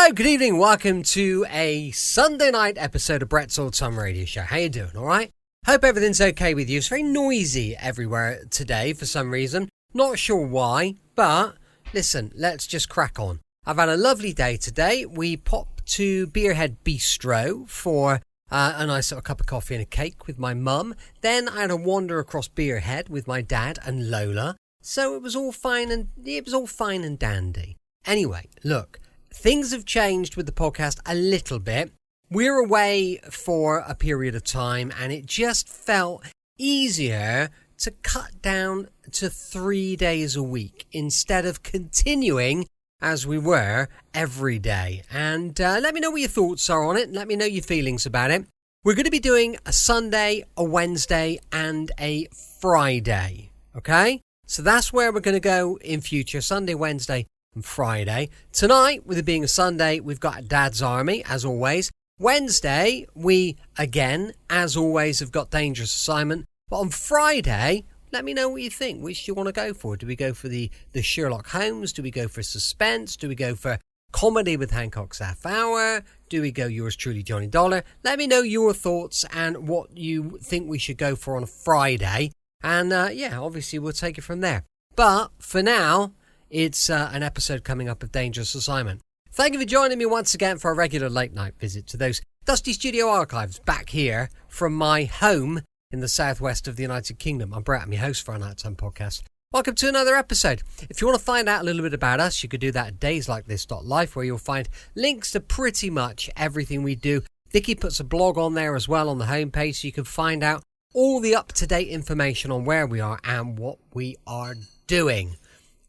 Hello, good evening. Welcome to a Sunday night episode of Brett's Old Time Radio Show. How you doing, all right? Hope everything's okay with you. It's very noisy everywhere today for some reason. Not sure why, but listen, let's just crack on. I've had a lovely day today. We popped to Beerhead Bistro for a nice little cup of coffee and a cake with my mum. Then I had a wander across Beerhead with my dad and Lola. So it was all fine and dandy. Anyway, look, things have changed with the podcast a little bit. We're away for a period of time and it just felt easier to cut down to 3 days a week instead of continuing as we were every day. And let me know what your thoughts are on it. Let me know your feelings about it. We're going to be doing a Sunday, a Wednesday and a Friday. Okay? So that's where we're going to go in future. Sunday, Wednesday and Friday. Tonight, with it being a Sunday, we've got Dad's Army, as always. Wednesday, we, again, as always, have got Dangerous Assignment. But on Friday, let me know what you think. Which do you want to go for? Do we go for the Sherlock Holmes? Do we go for suspense? Do we go for comedy with Hancock's Half Hour? Do we go yours truly, Johnny Dollar? Let me know your thoughts and what you think we should go for on a Friday. And, obviously we'll take it from there. But for now, it's an episode coming up of Dangerous Assignment. Thank you for joining me once again for a regular late night visit to those dusty studio archives back here from my home in the southwest of the United Kingdom. I'm Brett, I'm your host for our Nighttime Podcast. Welcome to another episode. If you want to find out a little bit about us, you could do that at dayslikethis.life, where you'll find links to pretty much everything we do. Vicky puts a blog on there as well on the homepage, so you can find out all the up-to-date information on where we are and what we are doing.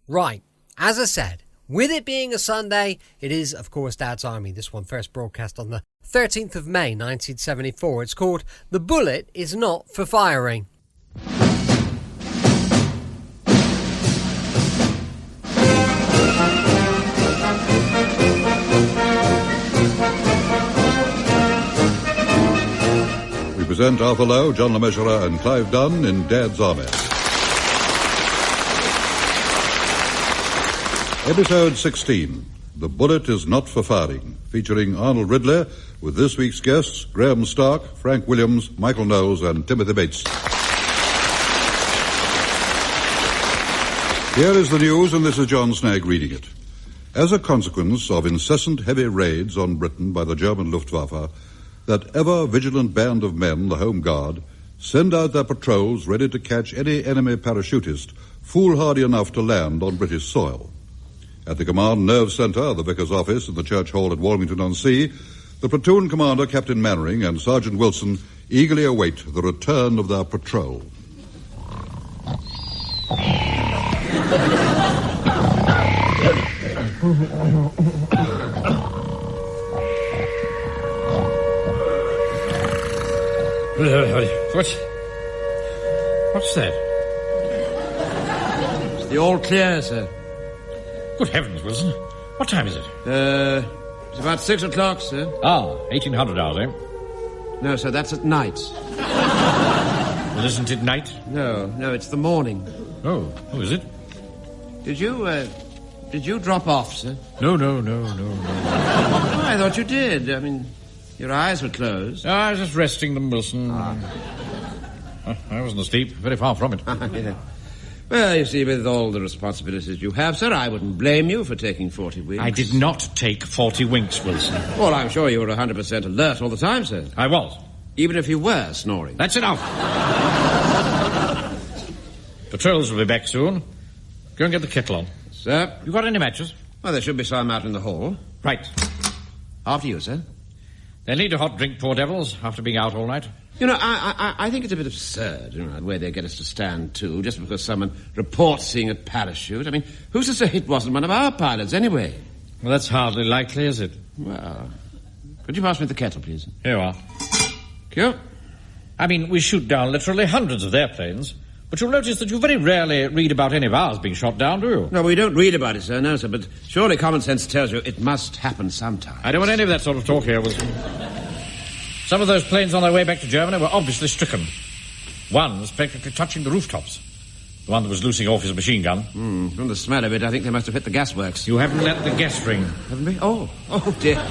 Right, as I said, with it being a Sunday, it is, of course, Dad's Army. This one first broadcast on the 13th of May, 1974. It's called The Bullet Is Not for Firing. We present Arthur Lowe, John LeMessurier and Clive Dunn in Dad's Army. Episode 16, The Bullet Is Not for Firing, featuring Arnold Ridley, with this week's guests, Graham Stark, Frank Williams, Michael Knowles and Timothy Bates. Here is the news, and this is John Snagg reading it. As a consequence of incessant heavy raids on Britain by the German Luftwaffe, that ever-vigilant band of men, the Home Guard, send out their patrols ready to catch any enemy parachutist foolhardy enough to land on British soil. At the Command Nerve Centre, the Vicar's office, in the Church Hall at Walmington-on-Sea, the platoon commander, Captain Mainwaring, and Sergeant Wilson eagerly await the return of their patrol. What's that? It's the all clear, sir. Good heavens, Wilson. What time is it? It's about 6 o'clock, sir. 1800 hours, eh? No, sir, that's at night. Well, isn't it night? No, it's the morning. Oh, is it? Did you drop off, sir? No. Oh, I thought you did. I mean, your eyes were closed. I was just resting them, Wilson. I wasn't asleep. Very far from it. Yeah. Well, you see, with all the responsibilities you have, sir, I wouldn't blame you for taking 40 winks. I did not take 40 winks, Wilson. Well, I'm sure you were 100% alert all the time, sir. I was. Even if you were snoring. That's enough. Patrols will be back soon. Go and get the kettle on. Sir? You got any matches? Well, there should be some out in the hall. Right. After you, sir. They'll need a hot drink, poor devils, after being out all night. You know, I think it's a bit absurd, the way they get us to stand to, just because someone reports seeing a parachute. I mean, who's to say it wasn't one of our pilots, anyway? Well, that's hardly likely, is it? Well, could you pass me the kettle, please? Here you are. Thank you. I mean, we shoot down literally hundreds of their planes, but you'll notice that you very rarely read about any of ours being shot down, do you? No, we don't read about it, sir, no, sir, but surely common sense tells you it must happen sometime. I don't want any of that sort of talk here, Wilson. Some of those planes on their way back to Germany were obviously stricken. One was practically touching the rooftops. The one that was loosing off his machine gun. From the smell of it, I think they must have hit the gasworks. You haven't let the gas ring. Haven't we? Oh dear.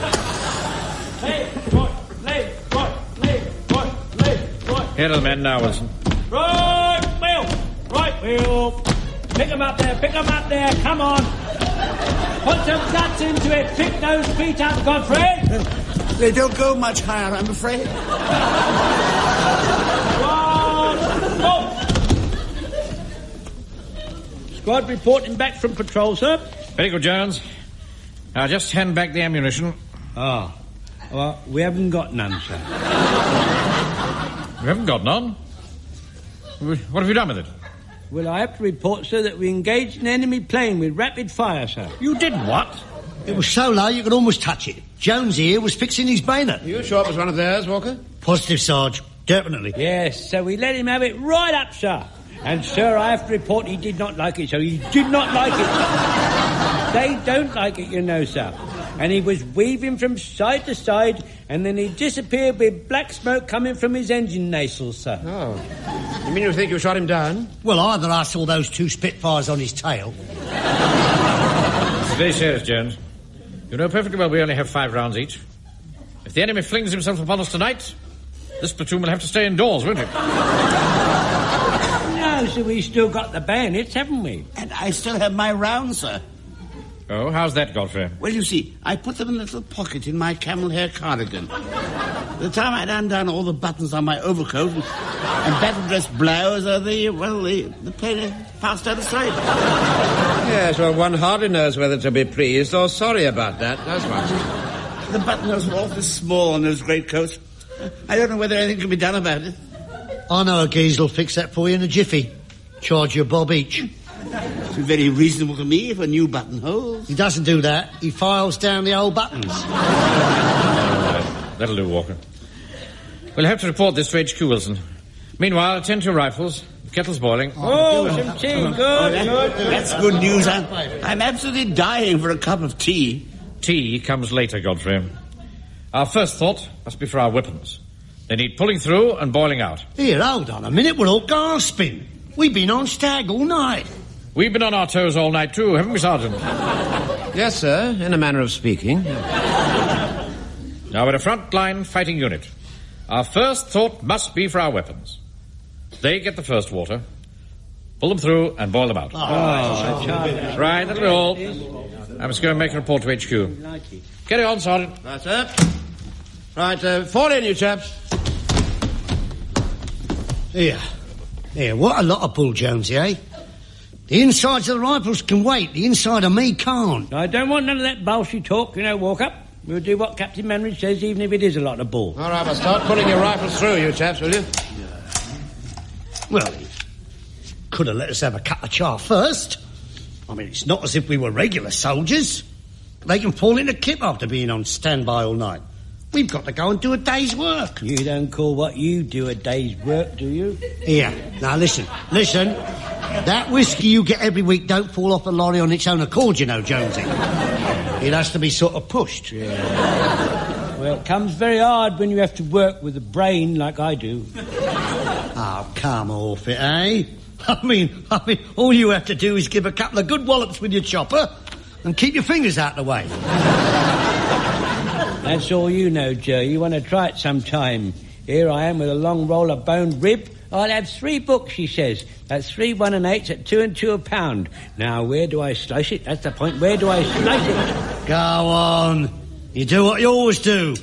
Here are the men now, Wilson. Right, Will. Pick 'em up there, come on. Put some guts into it, pick those feet up, Godfrey. They don't go much higher, I'm afraid. Squad reporting back from patrol, sir. Very good, Jones. Now just hand back the ammunition. Well, we haven't got none, sir. You haven't got none? What have you done with it? Well, I have to report, sir, that we engaged an enemy plane with rapid fire, sir. You did what? It was so low you could almost touch it. Jones here was fixing his bayonet. Are you sure it was one of theirs, Walker? Positive, Sarge. Definitely. Yes, so we let him have it right up, sir. And, sir, I have to report he did not like it, so he did not like it. They don't like it, you know, sir. And he was weaving from side to side, and then he disappeared with black smoke coming from his engine nasals, sir. Oh. You mean you think you shot him down? Well, either I saw those 2 Spitfires on his tail. It's very serious, Jones. You know perfectly well we only have 5 rounds each. If the enemy flings himself upon us tonight, this platoon will have to stay indoors, won't it? No, so we've still got the bayonets, haven't we? And I still have my rounds, sir. Oh, how's that, Godfrey? Well, you see, I put them in a little pocket in my camel hair cardigan. The time I'd undone all the buttons on my overcoat and battle-dress blouse, the plane passed out of sight. Yes, well, one hardly knows whether to be pleased or sorry about that, does one? The buttonholes were awfully small on those greatcoats. I don't know whether anything can be done about it. I know a geezer will fix that for you in a jiffy. Charge you $1 each. It's very reasonable to me for new buttonholes. He doesn't do that. He files down the old buttons. That'll do, Walker. We'll have to report this to HQ, Wilson. Meanwhile, attend to your rifles. The kettle's boiling. Some tea, good. That's good news. I'm absolutely dying for a cup of tea. Tea comes later, Godfrey. Our first thought must be for our weapons. They need pulling through and boiling out. Here, hold on a minute. We're all gasping. We've been on stag all night. We've been on our toes all night too, haven't we, Sergeant? Yes, sir, in a manner of speaking. Now, we're a front-line fighting unit. Our first thought must be for our weapons. They get the first water, pull them through and boil them out. Right, that'll be all. I must go and make a report to HQ. Carry on, Sergeant. Right, sir. Right, fall in, you chaps. Here, what a lot of bull, Jonesy, eh? The insides of the rifles can wait. The inside of me can't. I don't want none of that bullshit talk, walk up. We'll do what Captain Mainwaring says, even if it is a lot of bull. All right, well, start pulling your rifles through, you chaps, will you? Well, he could have let us have a cup of char first. I mean, it's not as if we were regular soldiers. They can fall into kip after being on standby all night. We've got to go and do a day's work. You don't call what you do a day's work, do you? Here, now listen. That whiskey you get every week don't fall off the lorry on its own accord, you know, Jonesy. It has to be sort of pushed. Yeah. Well, it comes very hard when you have to work with a brain like I do. Oh, come off it, eh? I mean, all you have to do is give a couple of good wallops with your chopper and keep your fingers out of the way. That's all you know, Joe. You want to try it sometime. Here I am with a long roll of boned rib. I'll have 3 books, she says. That's 3 1 and 8s at 2 and 2 a pound. Now, where do I slice it? That's the point. Where do I slice it? Go on. You do what you always do.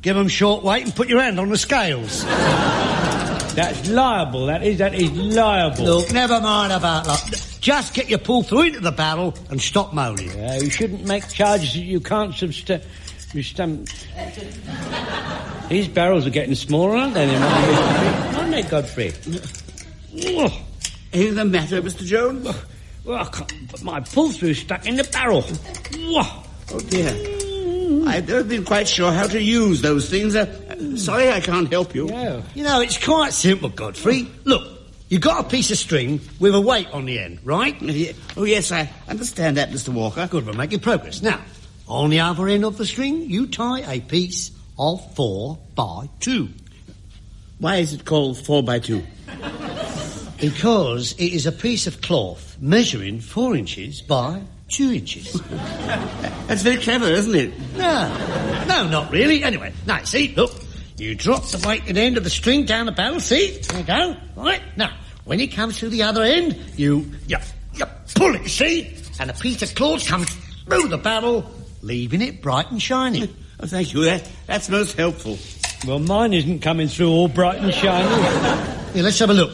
Give them short weight and put your hand on the scales. That's liable, that is liable. Look, never mind about that. Just get your pull through into the barrel and stop moaning. You shouldn't make charges that you can't These barrels are getting smaller, aren't they? Aren't they, Godfrey? Anything the matter, Mr. Jones? Well, I can't put my pull-through stuck in the barrel. Oh, dear. I've never been quite sure how to use those things. Sorry I can't help you. Yeah. You know, it's quite simple, Godfrey. Look, you got a piece of string with a weight on the end, right? Oh, yes, I understand that, Mr. Walker. Good, we're making progress. Now, on the other end of the string, you tie a piece of 4x2. Why is it called 4x2? Because it is a piece of cloth measuring 4 inches by 2 inches. That's very clever, isn't it? No, not really. Anyway, now, see, look. You drop the weighted end of the string down the barrel, see? There you go. Right. Now, when it comes to the other end, you pull it, see? And a piece of cloth comes through the barrel, leaving it bright and shiny. Oh, thank you. That's most helpful. Well, mine isn't coming through all bright and shiny. Here, let's have a look.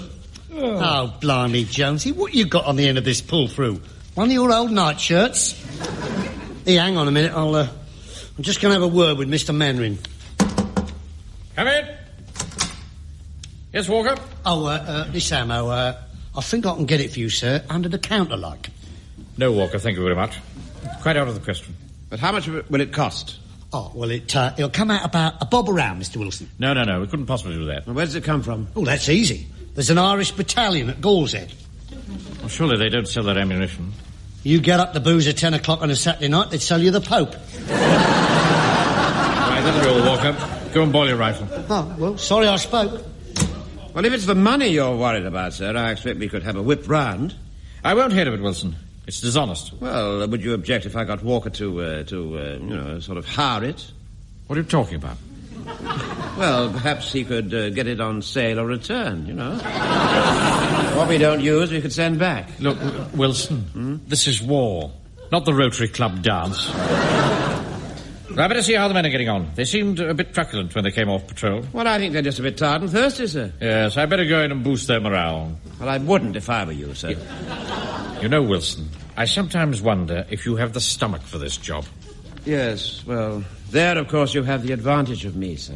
Oh, blimey, Jonesy, what you got on the end of this pull-through? One of your old nightshirts? Here, hang on a minute. I'm just going to have a word with Mr. Mainwaring. Come in. Yes, Walker? This ammo, I think I can get it for you, sir, under the counter, like. No, Walker, thank you very much. Quite out of the question. But how much will it cost? Oh, well, it'll come out about a bob around, Mr. Wilson. No, we couldn't possibly do that. Well, where does it come from? Oh, that's easy. There's an Irish battalion at Gallshead. Well, surely they don't sell their ammunition. You get up the booze at 10 o'clock on a Saturday night, they'd sell you the Pope. Right, that'll be all, Walker. Go and boil your rifle. Oh, well, sorry I spoke. Well, if it's the money you're worried about, sir, I expect we could have a whip round. I won't hear of it, Wilson. It's dishonest. Well, would you object if I got Walker to sort of hire it? What are you talking about? Well, perhaps he could get it on sale or return, you know. What we don't use, we could send back. Look, Wilson, This is war, not the Rotary Club dance. I better see how the men are getting on. They seemed a bit truculent when they came off patrol. Well, I think they're just a bit tired and thirsty, sir. Yes, I better go in and boost their morale. Well, I wouldn't if I were you, sir. You know, Wilson, I sometimes wonder if you have the stomach for this job. Yes, well, there, of course, you have the advantage of me, sir.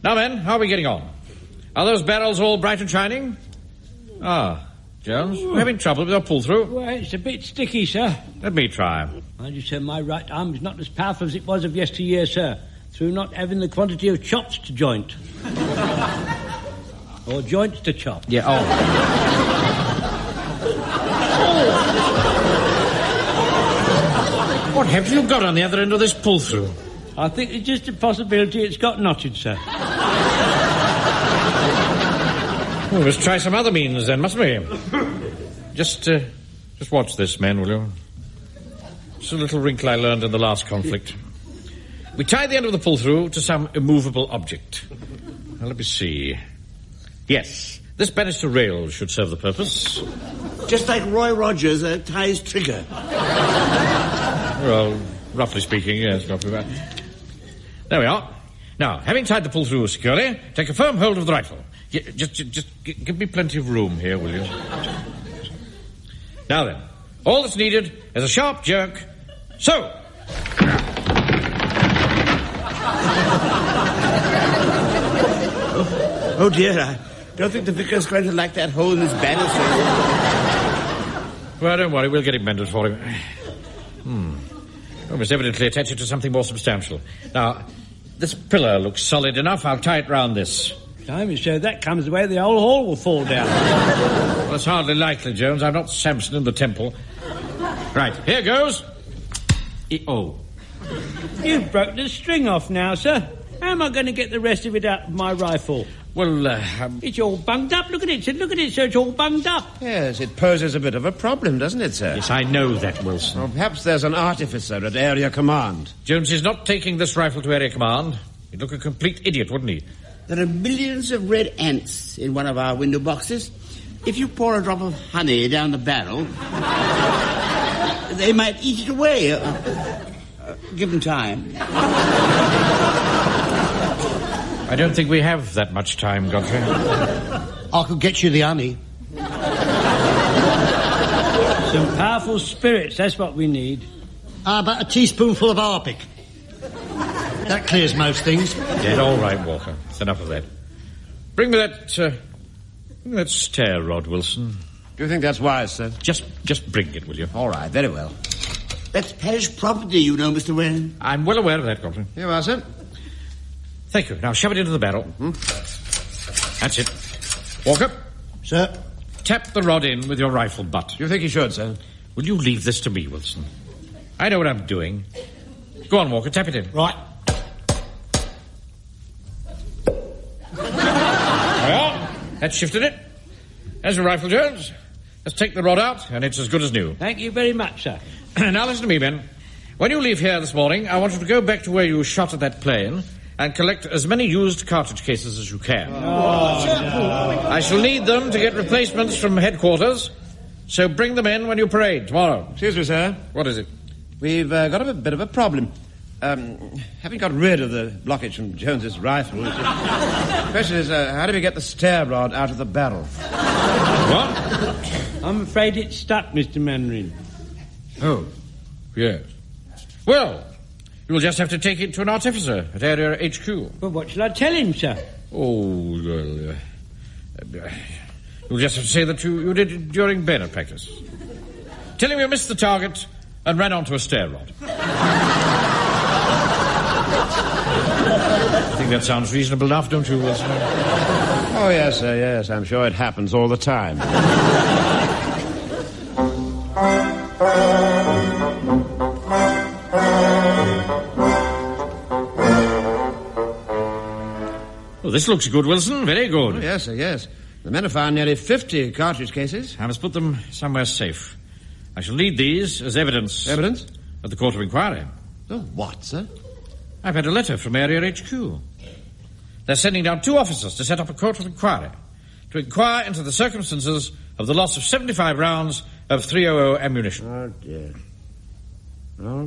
Now, men, how are we getting on? Are those barrels all bright and shining? Ah, Jones, we're having trouble with your pull-through. Well, it's a bit sticky, sir. Let me try. I just said my right arm is not as powerful as it was of yesteryear, sir, through not having the quantity of chops to joint. Or joints to chop. Yeah, oh. What have you got on the other end of this pull-through? I think it's just a possibility it's got knotted, sir. Well, let's try some other means then, mustn't we? Just watch this, men, will you? It's a little wrinkle I learned in the last conflict. We tie the end of the pull-through to some immovable object. Now, let me see. Yes, this banister rail should serve the purpose. Just like Roy Rogers ties trigger. Well, roughly speaking, yes, not too bad. There we are. Now, having tied the pull-through securely, take a firm hold of the rifle. Just give me plenty of room here, will you? Now then, all that's needed is a sharp jerk. So! Oh, dear, I don't think the vicar's going to like that hole in his banister. Well, don't worry, we'll get it mended for him. We must evidently attach it to something more substantial. Now, this pillar looks solid enough. I'll tie it round this. Time so that comes the way the whole hall will fall down. Well, it's hardly likely, Jones. I'm not Samson in the temple. Right, here goes. Oh. You've broke the string off now, sir. How am I going to get the rest of it out of my rifle? Well, It's all bunged up. Look at it, sir. Look at it, sir. It's all bunged up. Yes, it poses a bit of a problem, doesn't it, sir? Yes, I know that, Wilson. Well, perhaps there's an artificer at Area Command. Jones is not taking this rifle to Area Command. He'd look a complete idiot, wouldn't he? There are millions of red ants in one of our window boxes. If you pour a drop of honey down the barrel, they might eat it away. Give them time. I don't think we have that much time, Godfrey. I could get you the honey. Some powerful spirits, that's what we need. About a teaspoonful of Harpic. That clears most things. Yeah, all right, Walker. It's enough of that. Bring me that stair rod, Wilson. Do you think that's wise, sir? Just bring it, will you? All right, very well. That's parish property, you know, Mr. Waring. I'm well aware of that, Godfrey. Here you are, sir. Thank you. Now shove it into the barrel. That's it. Walker. Sir? Tap the rod in with your rifle butt. Do you think you should, sir? Will you leave this to me, Wilson? I know what I'm doing. Go on, Walker, tap it in. Right. That's shifted it. There's your rifle, Jones. Let's take the rod out, and it's as good as new. Thank you very much, sir. Now listen to me, Ben. When you leave here this morning, I want you to go back to where you shot at that plane and collect as many used cartridge cases as you can. I shall need them to get replacements from headquarters, so bring them in when you parade tomorrow. Excuse me, sir. What is it? We've got a bit of a problem. Having got rid of the blockage from Jones's rifle, the question is, how do we get the stair rod out of the barrel? What? I'm afraid it's stuck, Mr. Mainwaring. Oh, yes. Well, you'll just have to take it to an artificer at Area HQ. But what shall I tell him, sir? Oh, well, you'll just have to say that you did it during bayonet practice. Tell him you missed the target and ran onto a stair rod. I think that sounds reasonable enough, don't you, Wilson? Oh, yes, sir, yes. I'm sure it happens all the time. Well, this looks good, Wilson. Very good. Oh, yes, sir, yes. The men have found nearly 50 cartridge cases. I must put them somewhere safe. I shall need these as evidence. Evidence? At the court of inquiry. Oh, what, sir? I've had a letter from Area HQ. They're sending down 2 officers to set up a court of inquiry to inquire into the circumstances of the loss of 75 rounds of .300 ammunition. Oh, dear. Oh,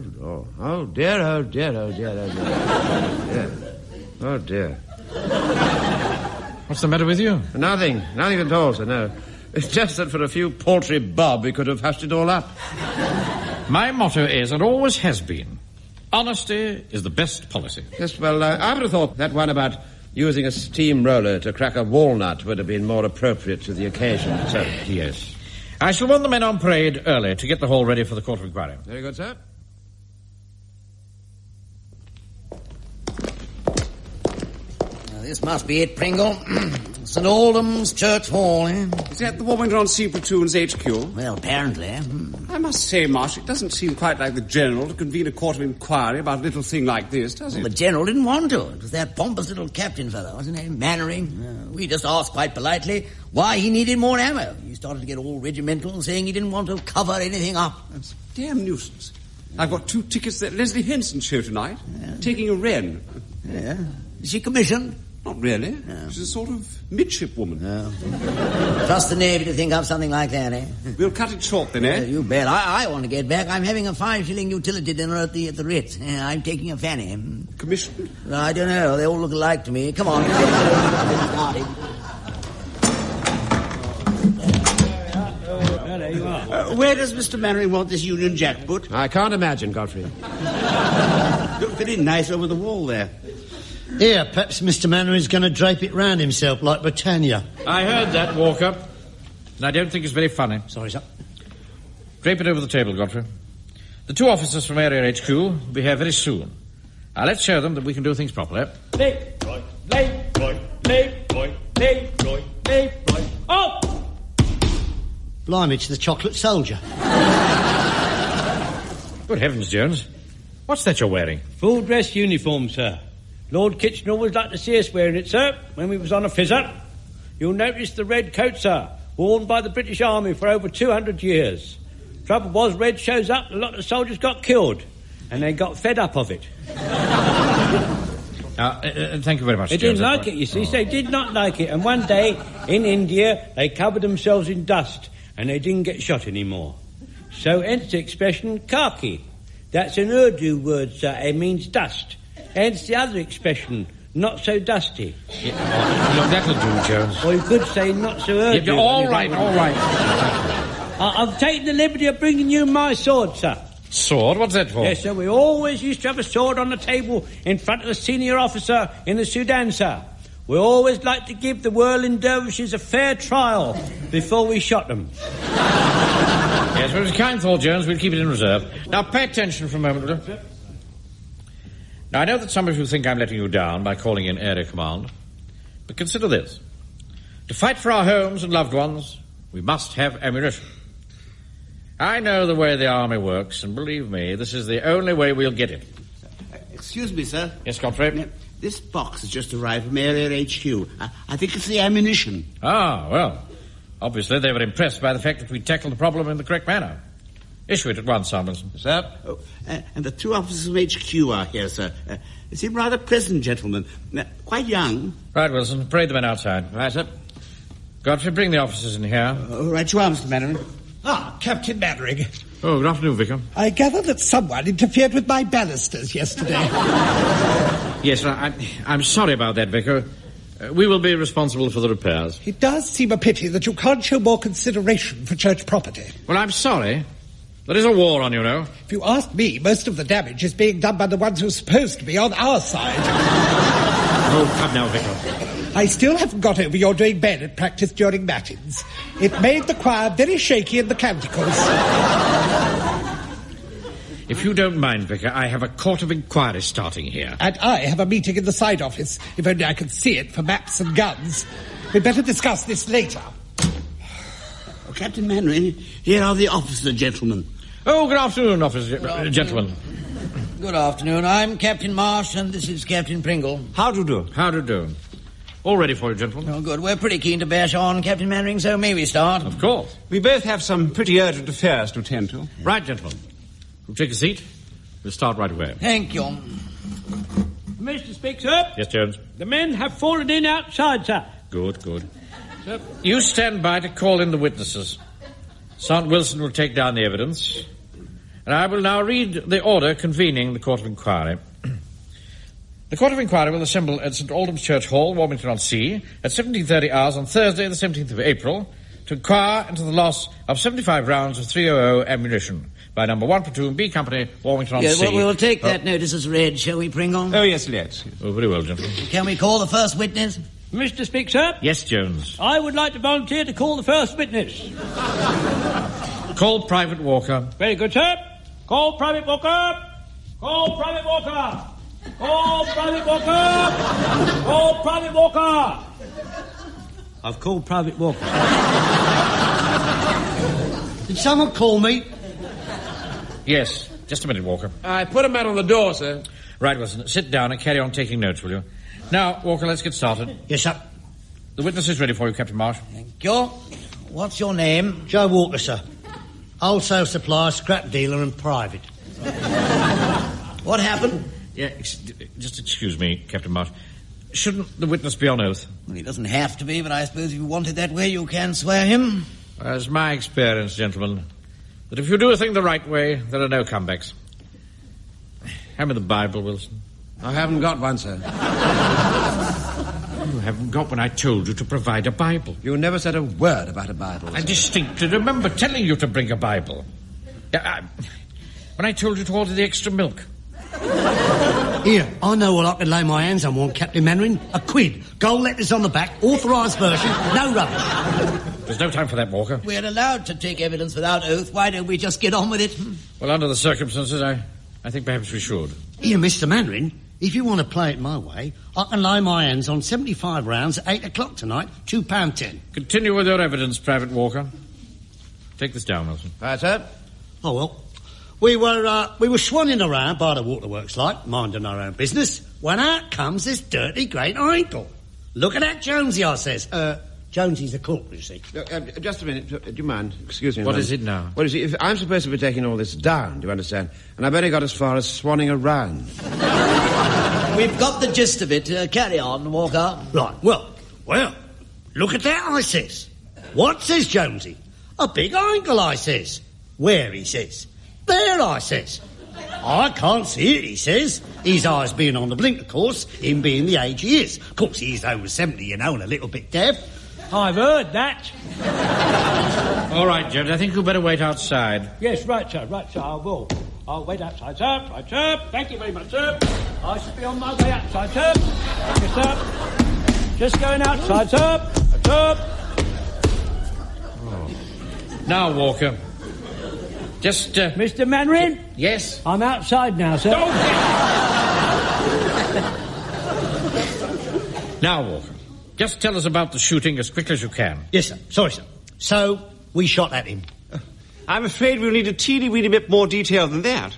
dear, oh, dear, oh, dear, oh, dear. Oh, dear. What's the matter with you? Nothing at all, sir, no. It's just that for a few paltry bob we could have hushed it all up. My motto is, and always has been, honesty is the best policy. Yes, well, I would have thought that one about using a steamroller to crack a walnut would have been more appropriate to the occasion, sir. Yes. I shall warn the men on parade early to get the hall ready for the court of inquiry. Very good, sir. This must be it, Pringle. St. Aldham's Church Hall, eh? Is that the Walmington-on-Sea platoon's HQ? Well, apparently. I must say, Marsh, it doesn't seem quite like the General to convene a court of inquiry about a little thing like this, does it? Well, the General didn't want to. It was that pompous little captain fellow, wasn't he? Mainwaring. We just asked quite politely why he needed more ammo. He started to get all regimental, saying he didn't want to cover anything up. That's a damn nuisance. I've got 2 tickets at Leslie Henson's show tonight, taking a wren. Yeah. Is she commissioned? Not really. No. She's a sort of midshipwoman. No. Trust the Navy to think up something like that, eh? We'll cut it short then, eh? You bet. I want to get back. I'm having a 5-shilling utility dinner at the Ritz. I'm taking a fanny. Commissioned? I don't know. They all look alike to me. Come on. There you are. Where does Mr. Mainwaring want this Union Jack put? I can't imagine, Godfrey. Look very nice over the wall there. Here, perhaps Mr. Mainwaring's going to drape it round himself like Britannia. I heard that, Walker, and I don't think it's very funny. Sorry, sir. Drape it over the table, Godfrey. The 2 officers from Area HQ will be here very soon. Now, let's show them that we can do things properly. Leroy, Leroy, Leroy, Leroy, Leroy. Oh! Blimey, it's the chocolate soldier. Good heavens, Jones. What's that you're wearing? Full dress uniform, sir. Lord Kitchener always liked to see us wearing it, sir, when we was on a fizz-up. You'll notice the red coat, sir, worn by the British Army for over 200 years. Trouble was, red shows up, a lot of soldiers got killed, and they got fed up of it. Thank you very much, They Jones. didn't like it, you see. They did not like it. And one day, in India, they covered themselves in dust, and they didn't get shot anymore. So, hence the expression, khaki. That's an Urdu word, sir. It means dust. Hence the other expression, not so dusty. Look, that'll do, Jones. Or you could say not so Urdu. All right. I've taken the liberty of bringing you my sword, sir. Sword? What's that for? Yes, sir. We always used to have a sword on the table in front of the senior officer in the Sudan, sir. We always like to give the whirling dervishes a fair trial before we shot them. Yes, well, it was a kind thought, Jones. We'll keep it in reserve. Now, pay attention for a moment, will you? Now, I know that some of you think I'm letting you down by calling in Area Command, but consider this. To fight for our homes and loved ones, we must have ammunition. I know the way the Army works, and believe me, this is the only way we'll get it. Excuse me, sir. Yes, Godfrey? This box has just arrived from Area HQ. I think it's the ammunition. Ah, well, obviously they were impressed by the fact that we tackled the problem in the correct manner. Issue it at once, Wilson. Sir? Oh, and the two officers from HQ are here, sir. They seem rather pleasant gentlemen. Quite young. Right, Wilson. Parade the men outside. Right, sir. Godfrey, bring the officers in here. Right you are, Mr. Mainwaring. Captain Mainwaring. Oh, good afternoon, Vicar. I gather that someone interfered with my balusters yesterday. Yes, I'm sorry about that, Vicar. We will be responsible for the repairs. It does seem a pity that you can't show more consideration for church property. Well, I'm sorry. There is a war on, you know. If you ask me, most of the damage is being done by the ones who are supposed to be on our side. Oh, come now, Vicar. I still haven't got over your doing bayonet practice during matins. It made the choir very shaky in the canticles. If you don't mind, Vicar, I have a court of inquiry starting here. And I have a meeting in the side office, if only I can see it for maps and guns. We'd better discuss this later. Oh, Captain Mainwaring, here are the officer gentlemen. Oh, good afternoon, gentlemen. Good afternoon. I'm Captain Marsh, and this is Captain Pringle. How do you do? How do you do? All ready for you, gentlemen? Oh, good. We're pretty keen to bash on, Captain Mainwaring, so may we start? Of course. We both have some pretty urgent affairs to attend to. Right, gentlemen. We'll take a seat. We'll start right away. Thank you. Mr. Speak, sir. Yes, Jones? The men have fallen in outside, sir. Good. Sir, you stand by to call in the witnesses. Sergeant Wilson will take down the evidence. And I will now read the order convening the Court of Inquiry. The Court of Inquiry will assemble at St. Aldham's Church Hall, Walmington-on-Sea, at 17:30 hours on Thursday, the 17th of April, to inquire into the loss of 75 rounds of .300 ammunition by number 1 Platoon, B Company, Walmington-on-Sea. Yeah, well, we'll take that notice as read, shall we, Pringle? Oh, yes, let's. Oh, very well, gentlemen. Can we call the first witness? Mr. Speak, sir. Yes, Jones. I would like to volunteer to call the first witness. Call Private Walker. Very good, sir. Call Private Walker. Call Private Walker. Call Private Walker. Call Private Walker. I've called Private Walker. Did someone call me? Yes, just a minute, Walker. I put a man on the door, sir. Right, Wilson, sit down and carry on taking notes, will you? Now, Walker, let's get started. Yes, sir. The witness is ready for you, Captain Marsh. Thank you. What's your name? Joe Walker, sir. Wholesale supplier, scrap dealer and private. What happened? Yeah, just excuse me, Captain Marsh. Shouldn't the witness be on oath? Well, he doesn't have to be, but I suppose if you want it that way, you can swear him. It's my experience, gentlemen, that if you do a thing the right way, there are no comebacks. Hand me the Bible, Wilson. I haven't got one, sir. You haven't got one. I told you to provide a Bible. You never said a word about a Bible, I sir. distinctly remember telling you to bring a Bible. When I told you to order the extra milk. Here, I know what I can lay my hands on one, Captain Mainwaring. A quid, gold letters on the back, authorised version, no rubbish. There's no time for that, Walker. We're allowed to take evidence without oath. Why don't we just get on with it? Well, under the circumstances, I think perhaps we should. Here, Mr. Mainwaring, if you want to play it my way, I can lay my hands on 75 rounds at 8 o'clock tonight, £2.10. Continue with your evidence, Private Walker. Take this down, Wilson. Right, sir. Oh, well. We were swanning around by the waterworks like, minding our own business, when out comes this dirty great idol. Look at that Jonesy, I says. Jonesy's the corporal, you see. Just a minute. Do you mind? Excuse me. What is it now? Well, you see, if I'm supposed to be taking all this down, do you understand? And I've only got as far as swanning around. We've got the gist of it. Carry on, Walker. Right, well, look at that, I says. What, says Jonesy? A big angle, I says. Where, he says. There, I says. I can't see it, he says. His eyes being on the blink, of course, him being the age he is. Of course, he's over 70, you know, and a little bit deaf. I've heard that. All right, James, I think you'd better wait outside. Yes, right, sir, I will. I'll wait outside, sir. Right, sir. Thank you very much, sir. I shall be on my way outside, sir. Thank you, sir. Just going outside, sir. Right, sir. Oh. Now, Walker. Just, Mr. Mainwaring? Yes? I'm outside now, sir. Now, Walker, just tell us about the shooting as quickly as you can. Yes, sir. Sorry, sir. So, we shot at him. I'm afraid we'll need a teeny-weeny bit more detail than that.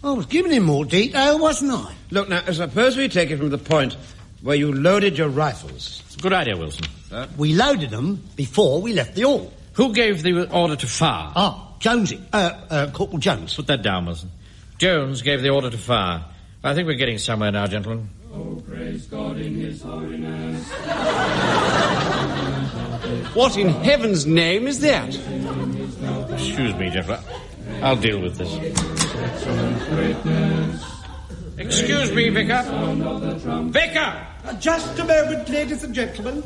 I was giving him more detail, wasn't I? Look, now, suppose we take it from the point where you loaded your rifles. It's a good idea, Wilson. We loaded them before we left the hall. Who gave the order to fire? Jonesy. Corporal Jones. Put that down, Wilson. Jones gave the order to fire. I think we're getting somewhere now, gentlemen. Oh, praise God in His holiness. What in heaven's name is that? Excuse me, gentlemen. I'll deal with this. Excuse me, Vicar. Vicar! Just a moment, ladies and gentlemen.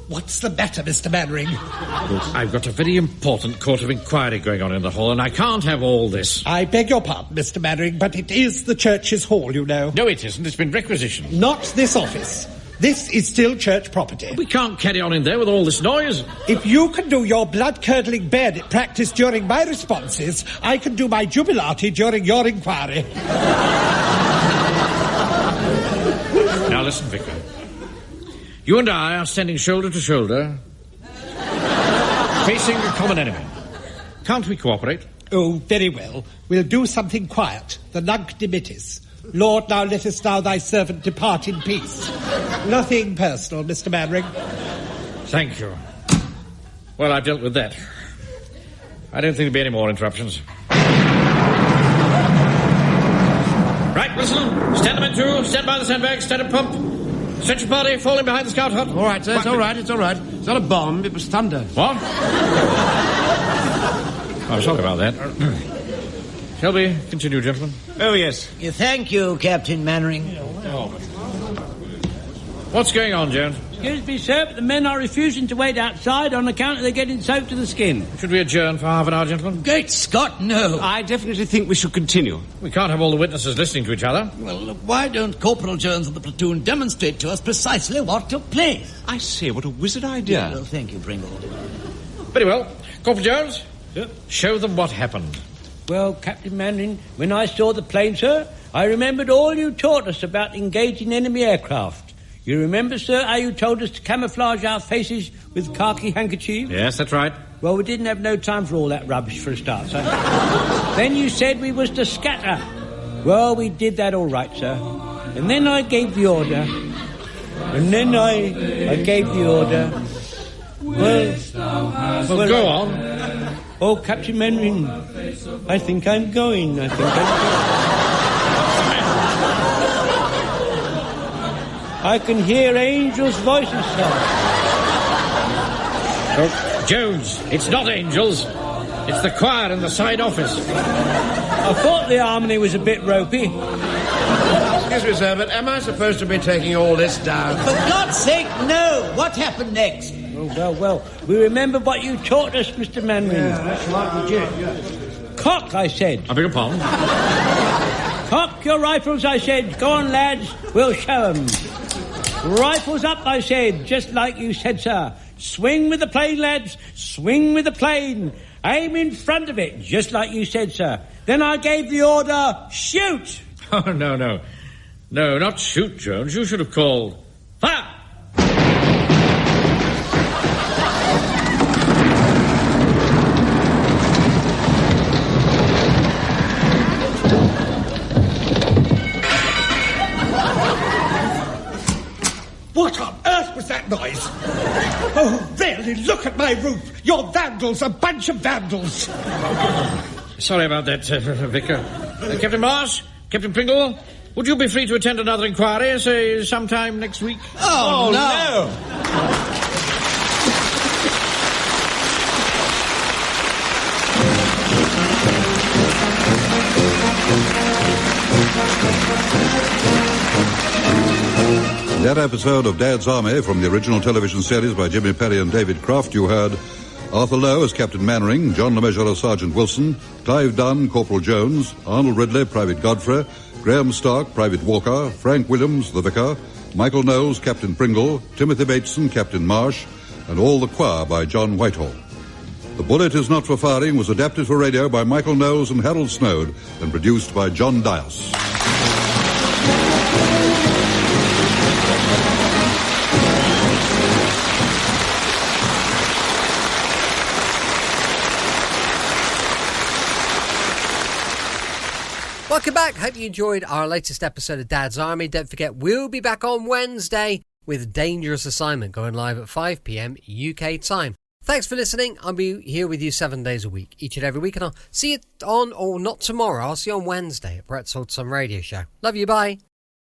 What's the matter, Mr. Mainwaring? Look, I've got a very important court of inquiry going on in the hall, and I can't have all this. I beg your pardon, Mr. Mainwaring, but it is the church's hall, you know. No, it isn't. It's been requisitioned. Not this office. This is still church property. We can't carry on in there with all this noise. If you can do your blood-curdling bayonet practice during my responses, I can do my jubilati during your inquiry. Now listen, Vicar. You and I are standing shoulder to shoulder, facing a common enemy. Can't we cooperate? Oh, very well. We'll do something quiet. The nunc dimittis. Lord, now lettest thou thy servant depart in peace. Nothing personal, Mr. Mainwaring. Thank you. Well, I've dealt with that. I don't think there'll be any more interruptions. Right, Wilson. Stand them in two. Stand by the sandbags. Stand and pump. Stretcher party falling behind the scout hut. All right, sir. It's all right. It's all right. It's not a bomb. It was thunder. What? I'm sorry about that. Shall we continue, gentlemen? Oh, yes. Thank you, Captain Mainwaring. What's going on, Jones? Excuse me, sir, but the men are refusing to wait outside on account of they're getting soaked to the skin. Should we adjourn for half an hour, gentlemen? Great Scott, no. I definitely think we should continue. We can't have all the witnesses listening to each other. Well, why don't Corporal Jones and the platoon demonstrate to us precisely what took place? I say, what a wizard idea. Well, thank you, Pringle. Very well. Corporal Jones, Yep. show them what happened. Well, Captain Mainwaring, when I saw the plane, sir, I remembered all you taught us about engaging enemy aircraft. You remember, sir, how you told us to camouflage our faces with khaki handkerchiefs? Yes, that's right. Well, we didn't have no time for all that rubbish for a start, sir. Then you said we was to scatter. Well, we did that all right, sir. And then I gave the order. And then I gave the order. Well, go on. Oh, Captain Mainwaring, I think I'm going. I can hear angels' voices, sir. Oh, Jones, it's not angels. It's the choir in the side office. I thought the harmony was a bit ropey. Excuse me, sir, but am I supposed to be taking all this down? For God's sake, no! What happened next? Oh, well, we remember what you taught us, Mr. Mainwaring. Yeah, that's right, we did, yeah. Cock, I said. I beg your pardon? Cock your rifles, I said. Go on, lads, we'll show 'em. Rifles up, I said, just like you said, sir. Swing with the plane, lads, swing with the plane. Aim in front of it, just like you said, sir. Then I gave the order, shoot! Oh, no. No, not shoot, Jones. You should have called fire! What on earth was that noise? Oh, really, look at my roof. You're vandals, a bunch of vandals. Sorry about that, Vicar. Captain Marsh, Captain Pringle, would you be free to attend another inquiry, say, sometime next week? Oh, no! In that episode of Dad's Army from the original television series by Jimmy Perry and David Croft, you heard Arthur Lowe as Captain Mainwaring, John LeMessurier as Sergeant Wilson, Clive Dunn, Corporal Jones, Arnold Ridley, Private Godfrey, Graham Stark, Private Walker, Frank Williams, the Vicar, Michael Knowles, Captain Pringle, Timothy Bateson, Captain Marsh, and all the choir by John Whitehall. The Bullet Is Not for Firing was adapted for radio by Michael Knowles and Harold Snowd and produced by John Dias. Welcome back. Hope you enjoyed our latest episode of Dad's Army. Don't forget, we'll be back on Wednesday with Dangerous Assignment going live at 5 p.m. UK time. Thanks for listening. I'll be here with you 7 days a week, each and every week, and I'll see you on, or not tomorrow, I'll see you on Wednesday at Brett's Old Some Radio Show. Love you, bye.